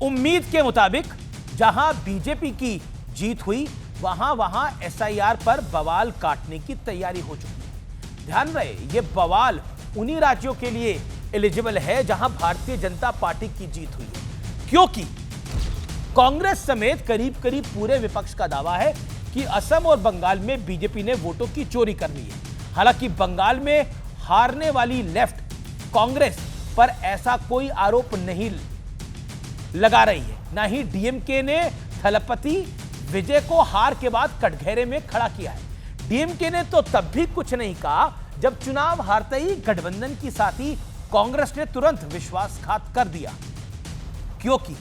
उम्मीद के मुताबिक जहां बीजेपी की जीत हुई वहां एसआईआर पर बवाल काटने की तैयारी हो चुकी है। ध्यान रहे, ये बवाल उन्हीं राज्यों के लिए एलिजिबल है जहां भारतीय जनता पार्टी की जीत हुई है, क्योंकि कांग्रेस समेत करीब करीब पूरे विपक्ष का दावा है कि असम और बंगाल में बीजेपी ने वोटों की चोरी कर ली है। हालांकि बंगाल में हारने वाली लेफ्ट कांग्रेस पर ऐसा कोई आरोप नहीं लगा रही है, ना ही डीएमके ने थलपति विजय को हार के बाद कटघरे में खड़ा किया है। डीएमके ने तो तब भी कुछ नहीं कहा जब चुनाव हारते ही गठबंधन की साथी कांग्रेस ने तुरंत विश्वासघात कर दिया, क्योंकि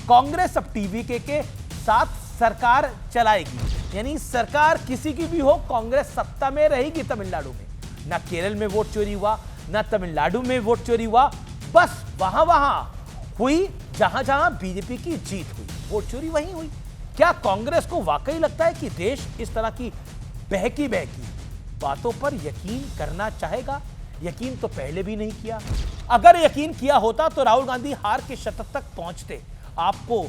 कांग्रेस अब टीवीके के साथ सरकार चलाएगी। यानी सरकार किसी की भी हो, कांग्रेस सत्ता में रहेगी तमिलनाडु में। ना केरल में वोट चोरी हुआ, ना तमिलनाडु में वोट चोरी हुआ, बस वहां हुई जहां बीजेपी की जीत हुई, वोट चोरी वहीं हुई। क्या कांग्रेस को वाकई लगता है कि देश इस तरह की बहकी बातों पर यकीन करना चाहेगा? यकीन तो पहले भी नहीं किया। अगर यकीन किया होता तो राहुल गांधी हार के शतक तक पहुंचते। आपको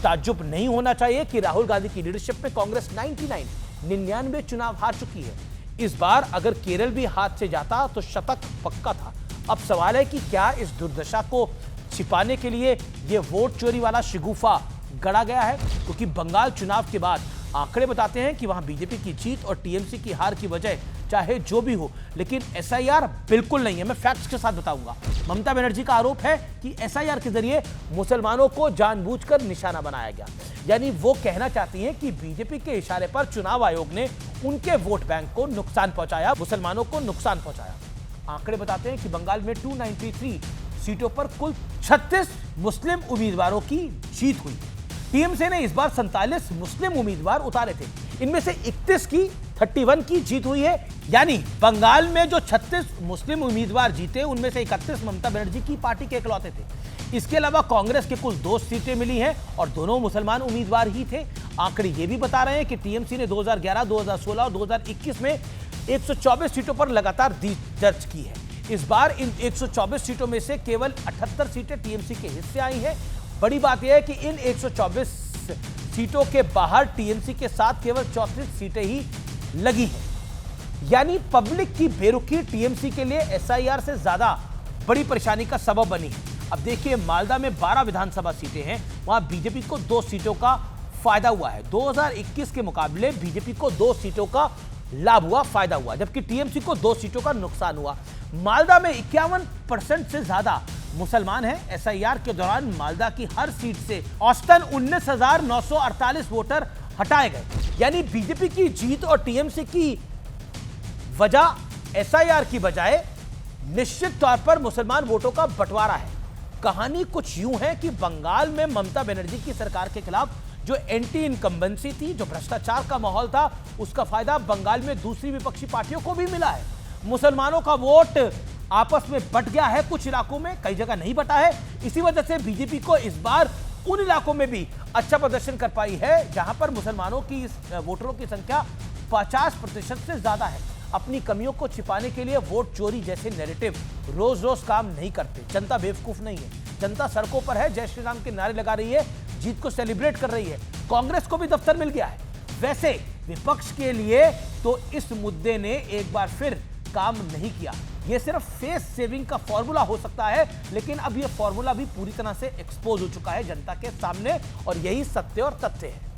ताज्जुब नहीं होना चाहिए कि राहुल गांधी की लीडरशिप में कांग्रेस 99 चुनाव हार चुकी है। इस बार अगर केरल भी हाथ से जाता तो शतक पक्का था। अब सवाल है कि क्या इस दुर्दशा को छिपाने के लिए यह वोट चोरी वाला शिगुफा गढ़ा गया है? क्योंकि बंगाल चुनाव के बाद आंकड़े बताते हैं कि वहां बीजेपी की जीत और टीएमसी की हार की वजह चाहे जो भी हो, लेकिन एसआईआर बिल्कुल नहीं है। मैं फैक्ट्स के साथ बताऊंगा। ममता बनर्जी का आरोप है कि एसआईआर के जरिए मुसलमानों को जानबूझकर निशाना बनाया गया। यानी वो कहना चाहती हैं कि बीजेपी के इशारे पर चुनाव आयोग ने उनके वोट बैंक को नुकसान पहुंचाया, मुसलमानों को नुकसान पहुंचाया। आंकड़े बताते हैं कि बंगाल में 293 सीटों पर कुल 36 मुस्लिम उम्मीदवारों की जीत हुई। टीएमसी ने इस बार 47 मुस्लिम उम्मीदवार उतारे थे, इनमें से 31 की जीत हुई है। यानी बंगाल में जो 36 मुस्लिम उम्मीदवार जीते, उनमें से 31 ममता बनर्जी की पार्टी के इकलौते थे। इसके अलावा कांग्रेस के कुल 2 सीटें मिली हैं और दोनों मुसलमान उम्मीदवार ही थे। आंकड़े ये भी बता रहे हैं कि टीएमसी ने 2011, 2016 और 2021 में 124 सीटों पर लगातार जीत दर्ज की है। इस बार इन 124 सीटों में से केवल 78 सीटें टीएमसी के हिस्से आई हैं। बड़ी बात यह है कि इन 124 सीटों के बाहर टीएमसी के साथ केवल 34 सीटें ही लगी हैं। यानी पब्लिक की बेरुखी टीएमसी के लिए एसआईआर से ज्यादा बड़ी परेशानी का सबब बनी है। अब देखिए, मालदा में 12 विधानसभा सीटें हैं, वहां बीजेपी को 2 सीटों का फायदा हुआ है। 2021 के मुकाबले बीजेपी को 2 सीटों का लाभ हुआ, फायदा हुआ, जबकि टीएमसी को 2 सीटों का नुकसान हुआ। मालदा में 51% से ज्यादा मुसलमान हैं। एसआईआर के दौरान मालदा की हर सीट से औसतन 19,948 वोटर हटाए गए। यानी बीजेपी की जीत और टीएमसी की वजह एसआईआर की बजाय निश्चित तौर पर मुसलमान वोटों का बंटवारा है। कहानी कुछ यूं है कि बंगाल में ममता बनर्जी की सरकार के खिलाफ जो एंटी इनकम्बेंसी थी, जो भ्रष्टाचार का माहौल था, उसका फायदा बंगाल में दूसरी विपक्षी पार्टियों को भी मिला है। मुसलमानों का वोट आपस में बट गया है, कुछ इलाकों में, कई जगह नहीं बटा है। इसी वजह से बीजेपी को इस बार उन इलाकों में भी अच्छा प्रदर्शन कर पाई है जहां पर मुसलमानों की वोटरों की संख्या 50% से ज्यादा है। अपनी कमियों को छिपाने के लिए वोट चोरी जैसे नैरेटिव रोज रोज काम नहीं करते। जनता बेवकूफ नहीं है, जनता सड़कों पर है, जय श्री राम के नारे लगा रही है, जीत को सेलिब्रेट कर रही है। कांग्रेस को भी दफ्तर मिल गया है। वैसे विपक्ष के लिए तो इस मुद्दे ने एक बार फिर काम नहीं किया। यह सिर्फ फेस सेविंग का फॉर्मूला हो सकता है, लेकिन अब यह फॉर्मूला भी पूरी तरह से एक्सपोज हो चुका है जनता के सामने, और यही सत्य और तथ्य है।